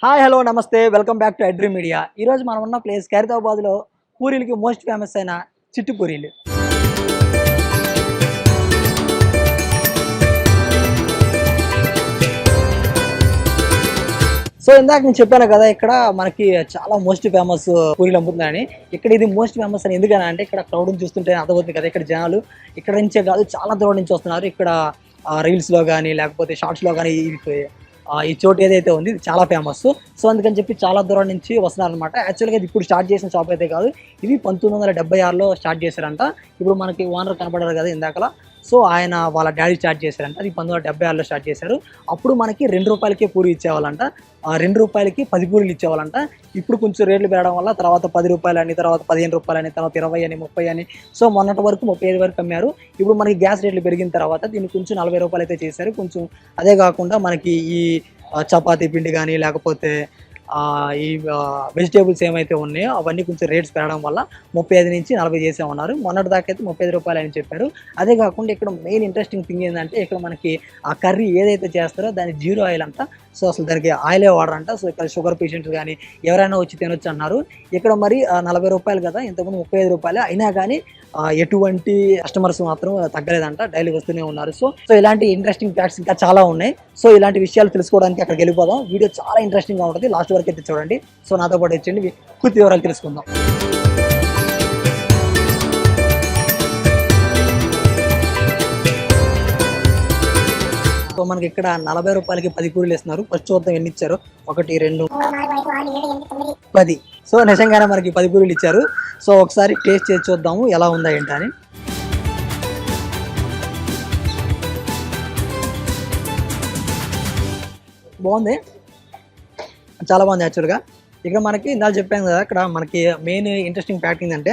Hi hello నమస్తే welcome back to ఎడ్రీ media. ఈరోజు మనం ఉన్న ప్లేస్ ఖైరతాబాద్లో పూరీలకి మోస్ట్ ఫేమస్ అయిన చిట్టు పూరీలు. సో ఇందాక నేను చెప్పాను కదా, ఇక్కడ మనకి చాలా మోస్ట్ ఫేమస్ పూరీలు అమ్ముతున్నాయని. ఇక్కడ ఇది మోస్ట్ ఫేమస్ అని ఎందుకని అంటే ఇక్కడ క్రౌడ్ని చూస్తుంటే అర్థమవుతుంది కదా, ఇక్కడ జనాలు ఇక్కడ నుంచే కాదు చాలా దూరం నుంచి వస్తున్నారు. ఇక్కడ రీల్స్లో కానీ లేకపోతే షార్ట్స్లో కానీ ఈ చోటు ఏదైతే ఉంది ఇది చాలా ఫేమస్. సో అందుకని చెప్పి చాలా దూరం నుంచి వస్తున్నారు అనమాట. యాక్చువల్గా ఇది ఇప్పుడు స్టార్ట్ చేసిన షాప్ అయితే కాదు, ఇది 1976లో స్టార్ట్ చేశారంట. ఇప్పుడు మనకి ఓనర్ కనపడారు కదా ఇందాకలా, సో ఆయన వాళ్ళ డాడీ స్టార్ట్ చేశారంట. అది 1976లో స్టార్ట్ చేశారు. అప్పుడు మనకి ₹2కే పూరి ఇచ్చేవాళ్ళంట, ₹2కి 10 పూరీలు ఇచ్చేవాళ్ళంట. ఇప్పుడు కొంచెం రేట్లు పెరగడం వల్ల తర్వాత ₹10 అని, తర్వాత ₹15 అని, తర్వాత 20 అని, 30 అని, సో మొన్నటి వరకు 35 వరకు అమ్మారు. ఇప్పుడు మనకి గ్యాస్ రేట్లు పెరిగిన తర్వాత దీన్ని కొంచెం ₹40 అయితే చేశారు. కొంచెం అదే కాకుండా మనకి ఈ చపాతీ పిండి కానీ లేకపోతే ఈ వెజిటేబుల్స్ ఏమైతే ఉన్నాయో అవన్నీ కొంచెం రేట్స్ పెరగడం వల్ల 35 నుంచి 40 చేసామన్నారు. మొన్నటి దాకా అయితే ₹35 అని చెప్పారు. అదే కాకుండా ఇక్కడ మెయిన్ ఇంట్రెస్టింగ్ థింగ్ ఏంటంటే ఇక్కడ మనకి ఆ కర్రీ ఏదైతే చేస్తారో దాని 0 ఆయిల్ అంట. సో అసలు దానికి ఆయిలే వాడరంట. సో ఇక్కడ షుగర్ పేషెంట్స్ కానీ ఎవరైనా వచ్చి తినొచ్చు అన్నారు. ఇక్కడ మరి ₹40 కదా, ఇంతకుముందు ₹35 అయినా కానీ ఎటువంటి కస్టమర్స్ మాత్రం తగ్గలేదంట, డైలీ వస్తూనే ఉన్నారు. సో ఇలాంటి ఇంట్రెస్టింగ్ ఫ్యాక్ట్స్ ఇంకా చాలా ఉన్నాయి. సో ఇలాంటి విషయాలు తెలుసుకోవడానికి అక్కడికి వెళ్ళిపోదాం. వీడియో చాలా ఇంట్రెస్టింగ్గా ఉంటుంది, లాస్ట్ వరకు అయితే చూడండి. సో నాతో పాటు వచ్చేయండి, పూర్తి వివరాలు తెలుసుకుందాం. సో మనకి ఇక్కడ ₹40కి 10 పూరీలు ఇస్తున్నారు. ఫస్ట్ చూద్దాం ఎన్ని ఇచ్చారు. 1 2 10. సో నిజంగానే మనకి 10 పూరీలు ఇచ్చారు. సో ఒకసారి టేస్ట్ చేసి చూద్దాము ఎలా ఉందా ఏంటని. బాగుంది, చాలా బాగుంది. యాక్చువల్గా ఇక్కడ మనకి ఇందాక చెప్పాను కదా, ఇక్కడ మనకి మెయిన్ ఇంట్రెస్టింగ్ ఫ్యాక్ట్ ఏంటంటే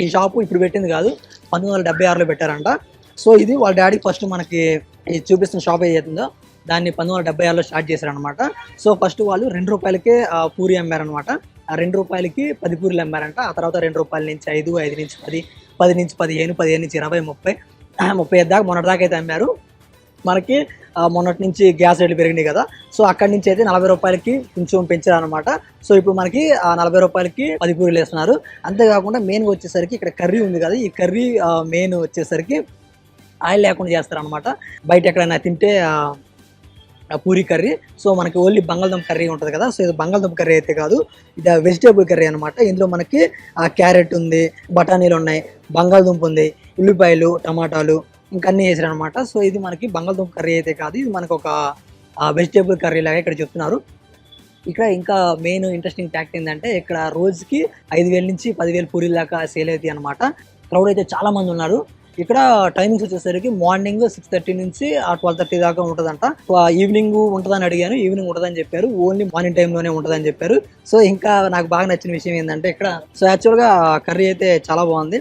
ఈ షాపు ఇప్పుడు పెట్టింది కాదు, 1976లో పెట్టారంట. సో ఇది వాళ్ళ డాడీ ఫస్ట్ మనకి చూపిస్తున్న షాప్ ఏదైతుందో దాన్ని 1976లో స్టార్ట్ చేశారనమాట. సో ఫస్ట్ వాళ్ళు ₹2కే పూరి అమ్మారనమాట. ఆ ₹2కి 10 పూరీలు అమ్మారంట. ఆ తర్వాత ₹2 నుంచి 5, 5 నుంచి 10, 10 నుంచి 15, 15 నుంచి 20, 30, 35 దాకా మొన్నటి దాకా అయితే అమ్మారు. మనకి మొన్నటి నుంచి గ్యాస్ రేట్లు పెరిగినాయి కదా, సో అక్కడి నుంచి అయితే ₹40కి కొంచెం పెంచారనమాట. సో ఇప్పుడు మనకి ₹40కి 10 పూరీలు వేస్తున్నారు. అంతేకాకుండా మెయిన్గా వచ్చేసరికి ఇక్కడ కర్రీ ఉంది కదా, ఈ కర్రీ మెయిన్ వచ్చేసరికి ఆయిల్ లేకుండా చేస్తారనమాట. బయట ఎక్కడైనా తింటే పూరీ కర్రీ, సో మనకి ఓన్లీ బంగాళదుంప కర్రీ ఉంటుంది కదా, సో ఇది బంగాళదుంప కర్రీ అయితే కాదు, ఇది వెజిటేబుల్ కర్రీ అనమాట. ఇందులో మనకి క్యారెట్ ఉంది, బఠానీలు ఉన్నాయి, బంగాళదుంప ఉంది, ఉల్లిపాయలు, టమాటాలు ఇంకా అన్నీ వేసారనమాట. సో ఇది మనకి బంగాళదుంప కర్రీ అయితే కాదు, ఇది మనకు ఒక వెజిటేబుల్ కర్రీ లాగా ఇక్కడ చెప్తున్నారు. ఇక్కడ ఇంకా మెయిన్ ఇంట్రెస్టింగ్ ఫ్యాక్ట్ ఏంటంటే ఇక్కడ రోజుకి 5,000 నుంచి 10,000 పూరీల దాకా సేల్ అవుతాయి అనమాట. క్రౌడ్ అయితే చాలా మంది ఉన్నారు. ఇక్కడ టైమింగ్స్ వచ్చేసరికి మార్నింగ్ 6:30 నుంచి 12:30 దాకా ఉంటుందంట. ఈవినింగ్ ఉంటుందని అడిగాను, ఈవినింగ్ ఉంటుందని చెప్పారు. ఓన్లీ మార్నింగ్ టైంలోనే ఉంటుందని చెప్పారు. సో ఇంకా నాకు బాగా నచ్చిన విషయం ఏంటంటే ఇక్కడ సో యాక్చువల్గా కర్రీ అయితే చాలా బాగుంది.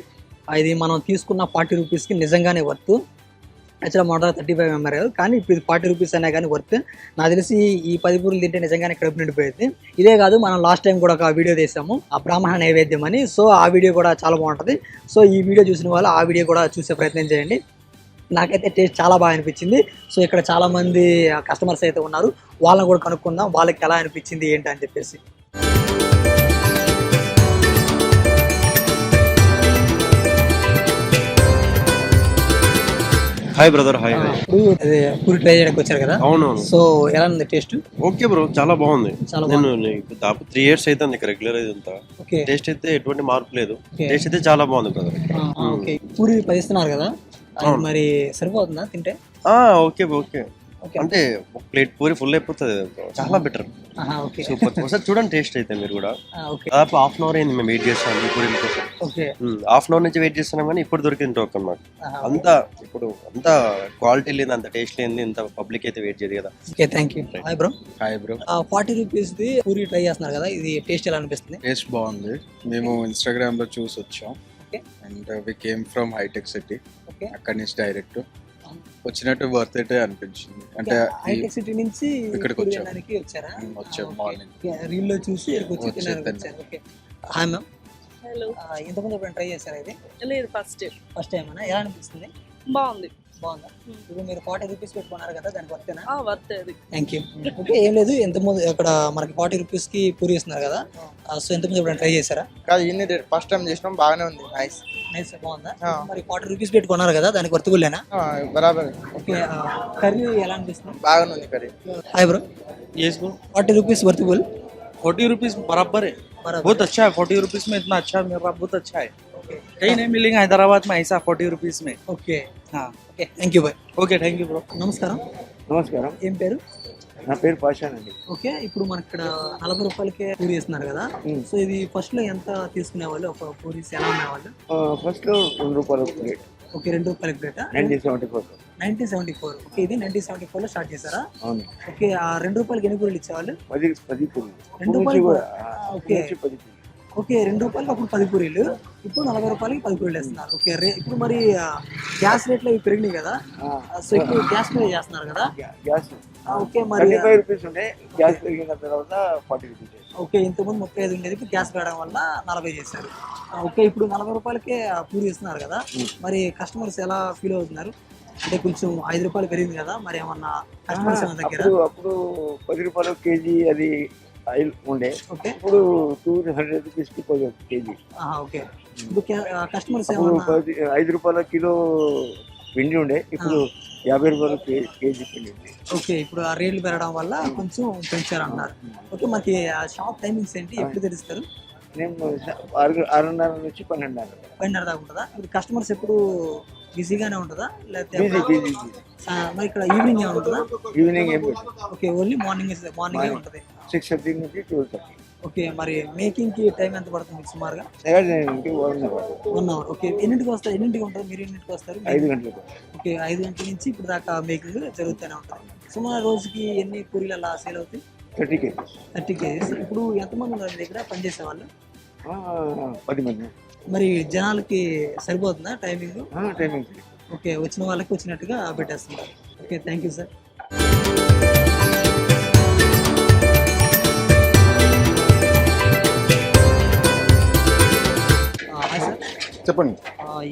ఇది మనం తీసుకున్న ₹40కి నిజంగానే వర్త్. యాక్చువల్గా మొదట 35 అమ్మారు కదా, కానీ ఇప్పుడు ఇది ₹40 అయినా కానీ వర్త్. నాకు తెలిసి ఈ 10 పూరీలు తింటే నిజంగానే కడుపు నిండిపోయింది. ఇదే కాదు, మనం లాస్ట్ టైం కూడా ఒక వీడియో తీసాము ఆ బ్రాహ్మణ నైవేద్యం అని. సో ఆ వీడియో కూడా చాలా బాగుంటుంది. సో ఈ వీడియో చూసిన వాళ్ళు ఆ వీడియో కూడా చూసే ప్రయత్నం చేయండి. నాకైతే టేస్ట్ చాలా బాగా అనిపించింది. సో ఇక్కడ చాలామంది కస్టమర్స్ అయితే ఉన్నారు, వాళ్ళని కూడా కనుక్కుందాం వాళ్ళకి ఎలా అనిపించింది ఏంటి అని చెప్పేసి. Hi brother. హాయ్. అదే పూరి ట్రై చేయడానికి వచ్చారు కదా, అవునవును. సో ఎలా ఉంది టేస్ట్? ఓకే బ్రో, చాలా బాగుంది. చాలా నేను దాదాపు 3 years అయితే నీకు రెగ్యులర్ ఇదంతా టేస్ట్ అయితే ఎటువంటి మార్పు లేదు. టేస్ట్ అయితే చాలా బాగుంది బ్రదర్. ఓకే, పూరి 10 ఇస్తున్నారు కదా, మరి సరిపోతుందా తింటే? ఓకే ఓకే, అంటే ఒక ప్లేట్ పూరి ఫుల్ అయిపోతుంది, చాలా బెటర్. సూపర్. ఒకసారి చూడండి టేస్ట్ అయితే మీరు కూడా. దాదాపు ½ అవర్ అయింది మేము వెయిట్ చేస్తాం ఈ పూరి కోసం. ½ అవర్ నుంచి వెయిట్ చేస్తున్నాం, కానీ ఇప్పుడు దొరికింది టోకన్ అన్నమాట. అంతా ఇప్పుడు అంత క్వాలిటీ లేదు, అంత టేస్ట్ లేదు, ఇంత పబ్లిక్ అయితే వెయిట్ చేయదు కదా. Okay, thank you. Hi bro. Hi bro. ₹40 puri try చేస్తున్నారు కదా, ఇది టేస్ట్ ఎలా అనిపిస్తుంది? టేస్ట్ బాగుంది. మేము ఇన్స్టాగ్రామ్ లో చూసి వచ్చాం, అండ్ వి కేమ్ ఫ్రమ్ హైటెక్ సిటీ. అక్కడి నుంచి డైరెక్ట్ వచ్చినట్టు వర్త్ ఇట్ అనిపించింది. అంటే హైటెక్ సిటీ నుంచి ఇక్కడికి వచ్చాం మార్నింగ్ రీల్ లో చూసి వచ్చి. Okay, hi ma'am. హలో. ఇంతకుముందు ఎప్పుడైనా ట్రై చేశారా ఇది? లేదు, ఫస్ట్ టైం అన్నా, ఎలా అనిపిస్తుంది? బాగుంది. బాగుందా? ఇప్పుడు మీరు 40 రూపీస్ పెట్టుకున్నారు కదా, దానికి వర్తేనా? వర్తేది. Thank you. ఓకే, ఏం లేదు, ఎంతమంది అక్కడ మనకి 40 రూపీస్కి పూరి ఇస్తున్నారు కదా, సో ఎంతమంది ఎప్పుడైనా ట్రై చేశారా? కాదు, ఇన్ని ఫస్ట్ టైం చేసినాం, బాగానే ఉంది. నైస్. నైస్, బాగుందా? మరి 40 రూపీస్ పెట్టుకున్నారు కదా, దానికి వర్తులేనా? బరాబర్. ఓకే, కర్రీ ఎలా అనిపిస్తుంది? బాగానే ఉంది curry. Hi bro. Yes bro, 40 rupees वर्तेबल? 40 रुपीज बराबर है, बहुत अच्छा है। 40 रुपीज में इतना अच्छा मिल रहा, बहुत अच्छा है। कहीं नहीं मिलेगा हैदराबाद में ऐसा 40 रुपीज में। ఓకే, हाँ, okay, thank you bye. Okay, thank you bro. నమస్కారం. నమస్కారం, ఏం పేరు? నా పేరు పాషాన్ అండి. ఓకే, ఇప్పుడు మనకి ఇక్కడ 40 రూపాయలకే పూరి ఇస్తున్నారు కదా, సో ఇది ఫస్ట్ లో ఎంత తీసుకునేవాళ్ళు? ఒక పూరీస్ ఎలా ఉండేవాళ్ళు? ఫస్ట్ లో ₹2 ప్లేట్, ఓకే, 2 రూపాయల ప్లేట్, 1974. 1974. ఓకే, ఇది 1974 లో స్టార్ట్ చేశారా? అవును, ఓకే, ఆ 2 రూపాయలకి ఎన్ని పూరీలు ఇచ్చేవాళ్ళు? 10 పూరీలు. 2 రూపాయలు ఓకే. 10 పూరీలు. ఓకే, 2 రూపాయలకి అప్పుడు 10 పూరీలు, ఇప్పుడు 40 రూపాయలకి 10 పూరీలు వేస్తున్నారు. ఓకే, ఇప్పుడు మరి గ్యాస్ రేట్లు అవి పెరిగినాయి కదా, సో ఇప్పుడు గ్యాస్ మీద చేస్తున్నారు కదా. గ్యాస్ ఓకే, మరి 35 రూపీస్ ఉండే, గ్యాస్ పెరిగిన తర్వాత 40 రూపీస్. ఓకే, ఇంతకుముందు 35 ఉండేది, ఇప్పుడు గ్యాస్ పెరగడం వల్ల 40 చేశారు. ఓకే, ఇప్పుడు 40 రూపాయలకే పూరి ఇస్తున్నారు కదా, మరి కస్టమర్స్ ఎలా ఫీల్ అవుతున్నారు? అంటే కొంచెం 5 రూపాయలు పెరిగింది కదా, మరి ఏమన్నా కస్టమర్స్ ఏమన్నా దగ్గర? అప్పుడు ₹10 కేజీ అది ఆయిల్ ఉండే, ఓకే, ఇప్పుడు 200 రూపీస్ కి కేజీ. ఓకే, ఇప్పుడు కస్టమర్స్ అప్పుడు ఏమన్నా? ₹5 కిలో పిండి ఉండే, ఇప్పుడు ₹50 కేజీ పిండి ఉంది. ఓకే, ఇప్పుడు ఆ రేట్లు పెరగడం వల్ల కొంచెం పెంచారు అన్నారు. ఓకే, మనకి ఆ షాప్ టైమింగ్స్ ఏంటి, ఎప్పుడు తెరుస్తారు? నేను 6:30 నుంచి 12:30. 12:30 దాకా ఉంటుందా? ఇప్పుడు కస్టమర్స్ ఎప్పుడు బిజీగానే ఉంటుందా, లేకపోతే బిజీ. మరి ఇక్కడ ఈవినింగ్ ఏమైనా ఉంటుందా? ఈవినింగ్ ఏం లేదు, ఓకే, ఓన్లీ మార్నింగే ఉంటుంది. 6:30 నుంచి 12:30. ఓకే, మరి మేకింగ్ కి టైం ఎంత పడుతుంది సుమారుగా? 1 అవర్. 1 అవర్. ఓకే, ఎన్నింటికి వస్తారు? ఎన్నింటికి ఉంటుంది? మీరు ఎన్నింటికి వస్తారు? 5 గంటలకు. ఓకే, 5 గంటల నుంచి ఇప్పుడు దాకా మేకింగ్ జరుగుతూనే ఉంటుంది. సుమారు రోజుకి ఎన్ని పూరీలు అలా సేల్ అవుతాయి? 30 కేజీస్. 30 కేజీస్. ఇప్పుడు ఎంతమంది ఉన్నారు మీ దగ్గర పనిచేసే వాళ్ళు? 10 మంది. మరి జనాలకి సరిపోతుందా టైమింగ్? టైమింగ్. ఓకే, వచ్చిన వాళ్ళకి వచ్చినట్టుగా పెట్టేస్తున్నారు. Okay, thank you sir. Hi sir. చెప్పండి.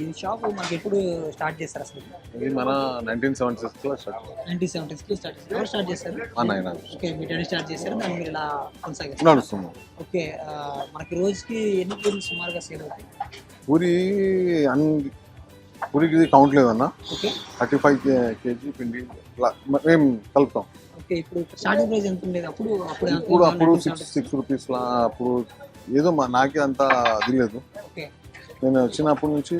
ఈ షాప్ మనకి ఎప్పుడు స్టార్ట్ చేస్తారు అసలు? ఇది మన 1976 లో స్టార్ట్. 1976 స్టార్ట్ చేస్తారు. ఎవరు స్టార్ట్ చేస్తారు? ఓకే, మీ డాడీ స్టార్ట్ చేశారు, దాన్ని మీరు ఇలా కొనసాగిస్తారు. నడుస్తుంది. ఓకే, మనకి రోజుకి ఎన్ని పూరీలు సుమారుగా సేల్ అవుతాయి? పూరికి కౌంట్ లేదన్న. ఓకే, 35 కేజీ పిండి మేము కలుపుతాం. ఓకే, ఇప్పుడు స్టార్టింగ్ ప్రైస్ ఎంత ఉండేది అప్పుడు? అప్పుడు 6 రూపీస్ లా. అప్పుడు ఏదో నాకే అంత అది లేదు. ఓకే, నేను వచ్చినప్పటి నుంచి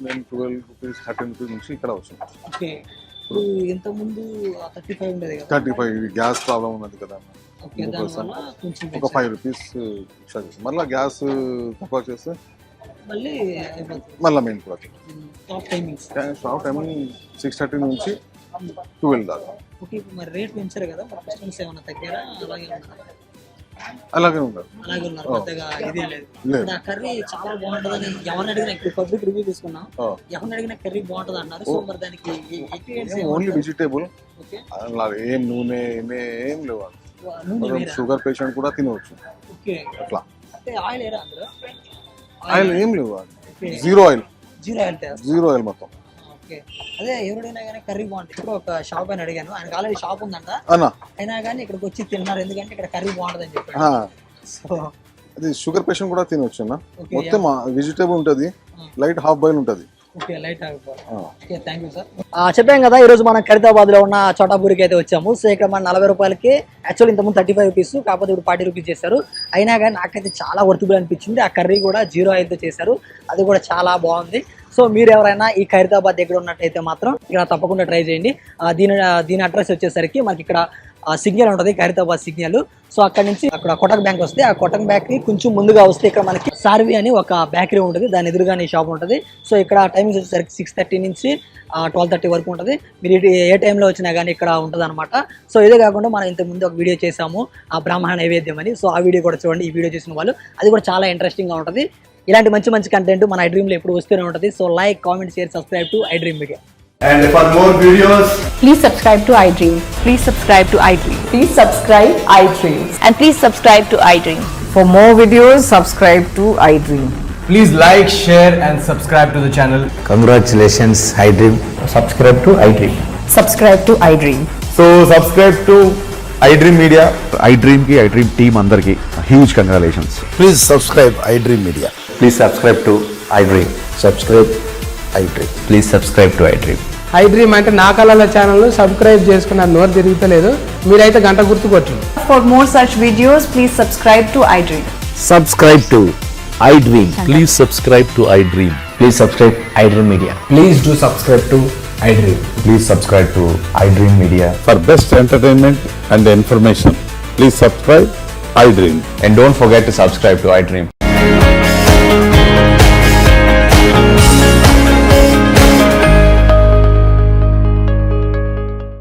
నేను 12 రూపీస్ 13 రూపీస్ నుంచి ఇక్కడ వచ్చాను. ఓకే, ఇప్పుడు ఇంత ముందు 35 ఉండేది కదా. 35 గ్యాస్ ప్రాబ్లం ఉన్నది కదా, ఓకే, దానివల్ల కొంచెం ఒక 5 రూపీస్ ఎక్స్ట్రా చేస్తాం. మళ్ళీ గ్యాస్ తక్కువ చేస్తే మళ్ళీ అయిపోతుంది. మళ్ళీ మెయిన్ కూడా టాప్ టైమింగ్స్. షాప్ టైమింగ్ 6:30 నుంచి 12 దాకా. ఓకే, ఇప్పుడు మరి రేట్ పెంచారు కదా, మరి కస్టమర్స్ ఏమన్నా తగ్గారా? అలాగే ఉన్నారు? అలాగే ఉన్నారు. అలాగే ఉన్నారు, పెద్దగా ఇదే లేదు. లేదు. ఆ కర్రీ చాలా బాగుంటుందని ఎవరిని అడిగినా, ఇప్పుడు పబ్లిక్ రివ్యూ తీసుకున్నాం, ఎవరిని అడిగినా కర్రీ బాగుంటుంది అన్నారు. సో మరి దానికి ఓన్లీ వెజిటేబుల్, ఓకే, అలా ఏం నూనె ఏం లేవు. నూనె వేరా? షుగర్ పేషెంట్ కూడా తినవచ్చు ఓకే, అట్లా. అంటే ఆయిల్ ఏరా అందులో? ఆయిల్ ఏం లేవు, okay, zero oil. Zero oil taste. Zero oil మొత్తం. ఓకే, అదే ఎవరైనా కానీ కర్రీ బాగుంటుంది. ఇప్పుడు ఒక షాప్ అని అడిగాను, ఆయనకి ఆల్రెడీ షాప్ ఉందంట, అన్నా అయినా కానీ ఇక్కడికి వచ్చి తిన్నారు ఎందుకంటే ఇక్కడ కర్రీ బాగుంటుంది అని చెప్పాడు. సో అది షుగర్ పేషెంట్ కూడా తినవచ్చు అన్న. ఓకే, మొత్తం వెజిటేబుల్ ఉంటుంది, లైట్ హాఫ్ బాయిల్ ఉంటుంది. ఓకే, లైట్ ఆగిపోవాలి. Okay, thank you sir. చెప్పాం కదా, ఈరోజు మనం ఖైరతాబాద్ లో ఉన్న చోటాపూరికి అయితే వచ్చాము. సో ఇక్కడ మన 40 రూపాయలకి, యాక్చువల్లీ ఇంతకుముందు 35 రూపీస్, కాకపోతే ఇప్పుడు 40 రూపీస్ చేశారు. అయినా కానీ నాకైతే చాలా వర్తబుల్ అనిపించింది. ఆ కర్రీ కూడా జీరో ఆయిల్తో చేశారు, అది కూడా చాలా బాగుంది. సో మీరు ఎవరైనా ఈ ఖైరతాబాద్ దగ్గర ఉన్నట్టయితే మాత్రం ఇక్కడ తప్పకుండా ట్రై చేయండి. దీని అడ్రస్ వచ్చేసరికి మనకి ఇక్కడ సిగ్నల్ ఉంటుంది, ఖైరతాబాద్ సిగ్నల్. సో అక్కడ నుంచి అక్కడ కొటక్ బ్యాంక్ వస్తే, ఆ కొటక్ బ్యాంక్ కి కొంచెం ముందుగా వస్తే ఇక్కడ మనకి సార్వి అని ఒక బేకరీ ఉంటుంది, దాని ఎదురుగానే షాప్ ఉంటుంది. సో ఇక్కడ టైమింగ్స్ వచ్చేసరికి 6:30 నుంచి 12:30 వరకు ఉంటుంది. మీరు ఏ టైంలో వచ్చినా కానీ ఇక్కడ ఉంటుంది అనమాట. సో ఇదే కాకుండా మనం ఇంతకుముందు ఒక వీడియో చేసాము, ఆ బ్రాహ్మణ నైవేద్యం అని. సో ఆ వీడియో కూడా చూడండి, ఈ వీడియో చేసిన వాళ్ళు, అది కూడా చాలా ఇంట్రెస్టింగ్గా ఉంటుంది. ఇలాంటి మంచి కంటెంట్ మన iDream లో ఎప్పుడు వస్తూనే ఉంటుంది. So like, comment, share, subscribe to iDream Media. And for more videos, please subscribe to iDream. Please subscribe to iDream. Please subscribe iDream. And please subscribe to iDream. For more videos, subscribe to iDream. Please like, share and subscribe to the channel. Congratulations, iDream. Subscribe to iDream. Subscribe to iDream. So subscribe to iDream Media. iDream కి iDream team అందరికి huge congratulations. Please subscribe iDream Media. Please subscribe to iDream. Subscribe iDream. Please subscribe to iDream. iDream అంటే నా కళల channel subscribe చేసుకున్న నోరు తిరుగుతలేదు, మీరైతే గంట గుర్తు కొట్టండి. For more such videos, please subscribe to iDream. Subscribe to iDream. Please subscribe to iDream. Please subscribe iDream Media. Please do subscribe to iDream. Please subscribe to iDream Media. For best entertainment and information please subscribe iDream. And don't forget to subscribe to iDream.